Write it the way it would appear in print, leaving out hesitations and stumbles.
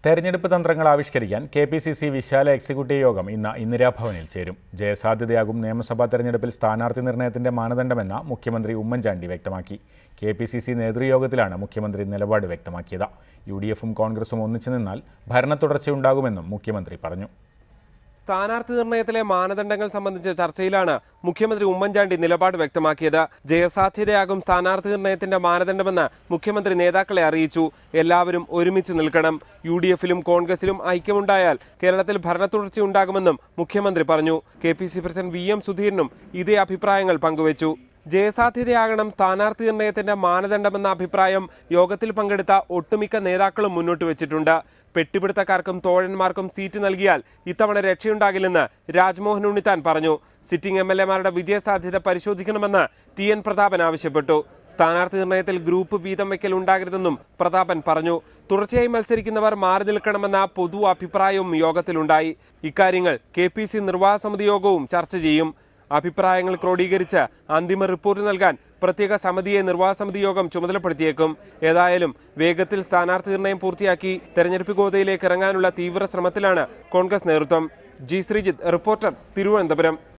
തെരഞ്ഞെടുപ്പ് തന്ത്രങ്ങൾ ആവിഷ്കരിക്കാൻ കെ.പി.സി.സി. വിശാല എക്സിക്യൂട്ടീവ് യോഗം ഇന്ന് ഇന്ദിരാഭവനിൽ ചേരും. ജയസാധ്യതയാകും നിയമസഭാ തെരഞ്ഞെടുപ്പിൽ സ്ഥാനാർത്ഥി നിർണയത്തിന്റെ മാനദണ്ഡമെന്ന് മുഖ്യമന്ത്രി ഉമ്മൻചാണ്ടി വ്യക്തമാക്കി. കെ.പി.സി.സി. നേതൃയോഗത്തിലാണ് മുഖ്യമന്ത്രി നിലപാട് വ്യക്തമാക്കിയത്. യു.ഡി.എഫും കോൺഗ്രസും ഒന്നിച്ചു നിന്നാൽ ഭരണത്തുടർച്ചയുണ്ടാകുമെന്നും മുഖ്യമന്ത്രി പറഞ്ഞു. സ്ഥാനാർത്ഥി നിർണയത്തിലെ മാനദണ്ഡങ്ങൾ സംബന്ധിച്ച ചർച്ചയിലാണ് മുഖ്യമന്ത്രി ഉമ്മൻചാണ്ടി നിലപാട് വ്യക്തമാക്കിയത്. ജയസാധ്യതയാകും സ്ഥാനാർത്ഥി നിർണയത്തിന്റെ മാനദണ്ഡമെന്ന് മുഖ്യമന്ത്രി നേതാക്കളെ അറിയിച്ചു. എല്ലാവരും ഒരുമിച്ച് നിൽക്കണം. യു.ഡി.എഫിലും കോൺഗ്രസിലും ഐക്യമുണ്ടായാൽ കേരളത്തിൽ ഭരണത്തുടർച്ചയുണ്ടാകുമെന്നും മുഖ്യമന്ത്രി പറഞ്ഞു. കെ.പി.സി. President VM. സുധീരനും ഇതേ അഭിപ്രായങ്ങൾ പങ്കുവച്ചു. ജയസാധ്യതയാകണം സ്ഥാനാർത്ഥി നിർണയത്തിന്റെ മാനദണ്ഡമെന്ന അഭിപ്രായം യോഗത്തിൽ പങ്കെടുത്ത ഒട്ടുമിക്ക നേതാക്കളും മുന്നോട്ട് വെച്ചിട്ടുണ്ട്. പെട്ടിപിടുത്തക്കാർക്കും തോഴന്മാർക്കും സീറ്റ് നൽകിയാൽ ഇത്തവണ രക്ഷയുണ്ടാകില്ലെന്ന് രാജ്മോഹൻ ഉണ്ണിത്താൻ പറഞ്ഞു. സിറ്റിംഗ് എം.എൽ.എമാരുടെ വിജയസാധ്യത പരിശോധിക്കണമെന്ന് ടി.എൻ. പ്രതാപൻ ആവശ്യപ്പെട്ടു. സ്ഥാനാർത്ഥി നിർണയത്തിൽ ഗ്രൂപ്പ് വീതം വയ്ക്കൽ ഉണ്ടാകരുതെന്നും പ്രതാപൻ പറഞ്ഞു. തുടർച്ചയായി മത്സരിക്കുന്നവർ മാറി നിൽക്കണമെന്ന പൊതു അഭിപ്രായവും യോഗത്തിലുണ്ടായി. ഇക്കാര്യങ്ങൾ കെ.പി.സി. നിർവാഹക സമിതി യോഗവും ചർച്ച ചെയ്യും. അഭിപ്രായങ്ങൾ ക്രോഡീകരിച്ച് അന്തിമ റിപ്പോർട്ട് നൽകാൻ പ്രത്യേക സമിതിയെ നിർവാഹക സമിതി യോഗം ചുമതലപ്പെടുത്തിയേക്കും. ഏതായാലും വേഗത്തിൽ സ്ഥാനാർത്ഥി നിർണയം പൂർത്തിയാക്കി തെരഞ്ഞെടുപ്പ് ഗോതയിലേക്ക് ഇറങ്ങാനുള്ള തീവ്ര ശ്രമത്തിലാണ് കോൺഗ്രസ് നേതൃത്വം. ജി. ശ്രീജിത്ത്, റിപ്പോർട്ടർ, തിരുവനന്തപുരം.